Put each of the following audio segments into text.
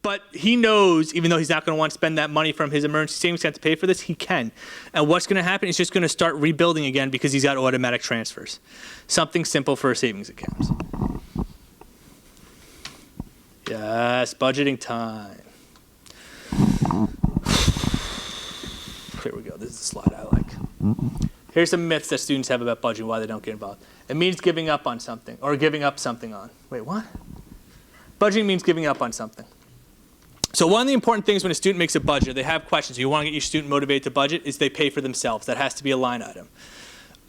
But he knows, even though he's not going to want to spend that money from his emergency savings account to pay for this, he can. And what's going to happen is just going to start rebuilding again because he's got automatic transfers. Something simple for a savings account. Yes, budgeting time. Here we go. This is the slide I like. Here's some myths that students have about budgeting, why they don't get involved. It means giving up on something, or giving up something on. Wait, what? Budgeting means giving up on something. So one of the important things when a student makes a budget, they have questions, you want to get your student motivated to budget, is they pay for themselves. That has to be a line item.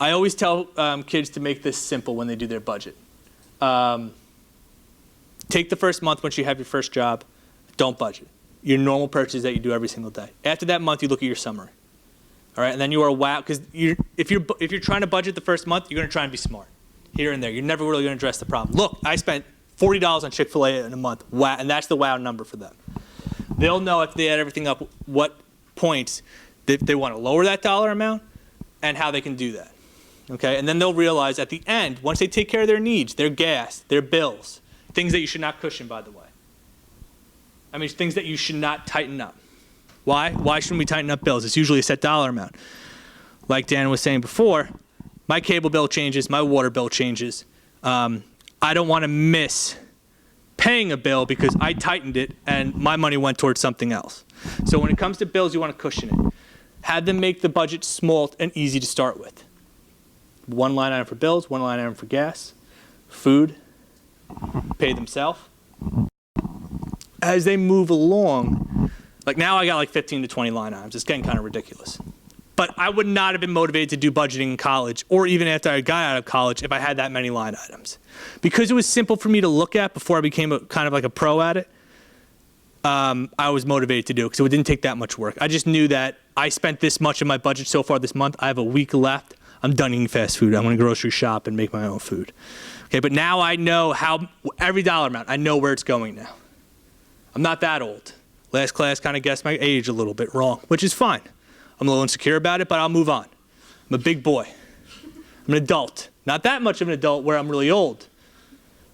I always tell kids to make this simple when they do their budget. Take the first month once you have your first job, don't budget. Your normal purchases that you do every single day. After that month, you look at your summary. All right, and then you are wow, because if you're trying to budget the first month, you're going to try and be smart here and there. You're never really going to address the problem. Look, I spent $40 on Chick-fil-A in a month. Wow, and that's the wow number for them. They'll know if they add everything up what points they want to lower that dollar amount and how they can do that. Okay, and then they'll realize at the end, once they take care of their needs, their gas, their bills, things that you should not cushion, by the way. I mean, things that you should not tighten up. Why? Why shouldn't we tighten up bills? It's usually a set dollar amount. Like Dan was saying before, my cable bill changes, my water bill changes. I don't want to miss paying a bill because I tightened it and my money went towards something else. So when it comes to bills, you want to cushion it. Have them make the budget small and easy to start with. One line item for bills, one line item for gas, food, pay themselves. As they move along, like now I got like 15 to 20 line items. It's getting kind of ridiculous. But I would not have been motivated to do budgeting in college or even after I got out of college if I had that many line items. Because it was simple for me to look at before I became kind of like a pro at it, I was motivated to do it because it didn't take that much work. I just knew that I spent this much of my budget so far this month. I have a week left. I'm done eating fast food. I'm going to grocery shop and make my own food. Okay, but now I know every dollar amount, I know where it's going now. I'm not that old. Last class kind of guessed my age a little bit wrong, which is fine. I'm a little insecure about it, but I'll move on. I'm a big boy. I'm an adult. Not that much of an adult where I'm really old,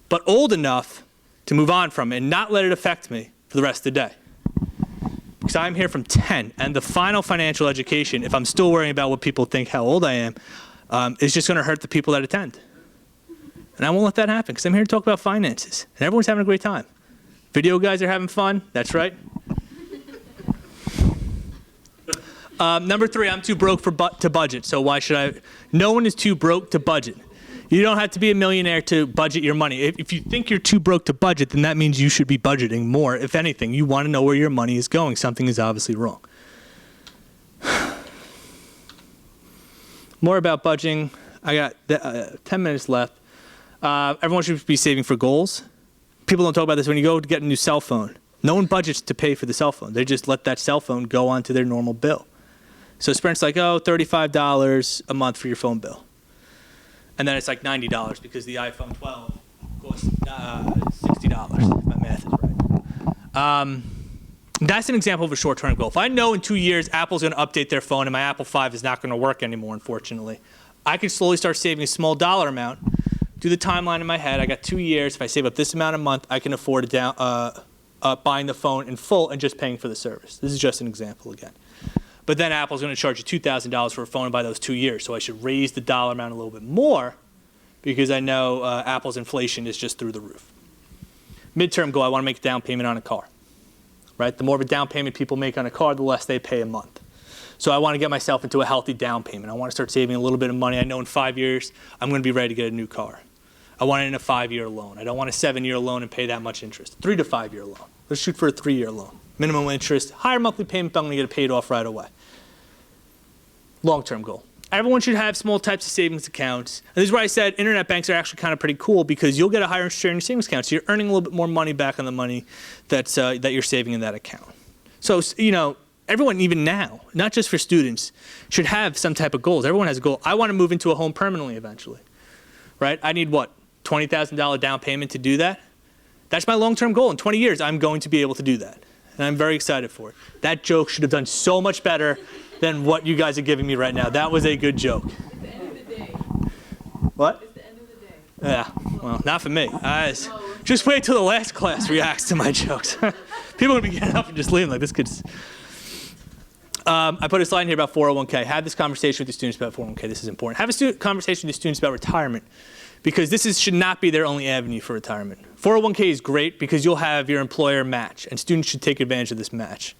but old enough to move on from it and not let it affect me for the rest of the day. Because I'm here from 10, and the final financial education, if I'm still worrying about what people think how old I am, is just going to hurt the people that attend. And I won't let that happen because I'm here to talk about finances, and everyone's having a great time. Video guys are having fun. That's right. Number 3, I'm too broke to budget, so why should I? No one is too broke to budget. You don't have to be a millionaire to budget your money. If you think you're too broke to budget, then that means you should be budgeting more. If anything, you want to know where your money is going. Something is obviously wrong. More about budgeting. I got 10 minutes left. Everyone should be saving for goals. People don't talk about this when you go to get a new cell phone. No one budgets to pay for the cell phone. They just let that cell phone go onto their normal bill. So Sprint's like, oh, $35 a month for your phone bill. And then it's like $90 because the iPhone 12 costs $60, if my math is right. That's an example of a short-term goal. If I know in 2 years Apple's going to update their phone and my Apple 5 is not going to work anymore, unfortunately, I can slowly start saving a small dollar amount, do the timeline in my head. I got 2 years. If I save up this amount a month, I can afford buying the phone in full and just paying for the service. This is just an example again. But then Apple's going to charge you $2,000 for a phone by those 2 years. So I should raise the dollar amount a little bit more because I know Apple's inflation is just through the roof. Midterm goal, I want to make a down payment on a car. Right? The more of a down payment people make on a car, the less they pay a month. So I want to get myself into a healthy down payment. I want to start saving a little bit of money. I know in 5 years, I'm going to be ready to get a new car. I want it in a 5-year loan. I don't want a 7-year loan and pay that much interest. 3 to 5 year loan. Let's shoot for a 3-year loan. Minimum interest, higher monthly payment, but I'm going to get it paid off right away. Long-term goal. Everyone should have small types of savings accounts. And this is where I said internet banks are actually kind of pretty cool because you'll get a higher interest rate in your savings account. So you're earning a little bit more money back on the money that you're saving in that account. So, you know, everyone, even now, not just for students, should have some type of goals. Everyone has a goal. I want to move into a home permanently eventually. Right? I need what? $20,000 down payment to do that? That's my long-term goal. In 20 years, I'm going to be able to do that. And I'm very excited for it. That joke should have done so much better than what you guys are giving me right now. That was a good joke. It's the end of the day. What? It's the end of the day. Yeah, well, not for me. Just wait till the last class reacts to my jokes. People are going to be getting up and just leaving like this kid's. I put a slide in here about 401k. Have this conversation with the students about 401k. This is important. Have a conversation with the students about retirement, because should not be their only avenue for retirement. 401k is great because you'll have your employer match, and students should take advantage of this match.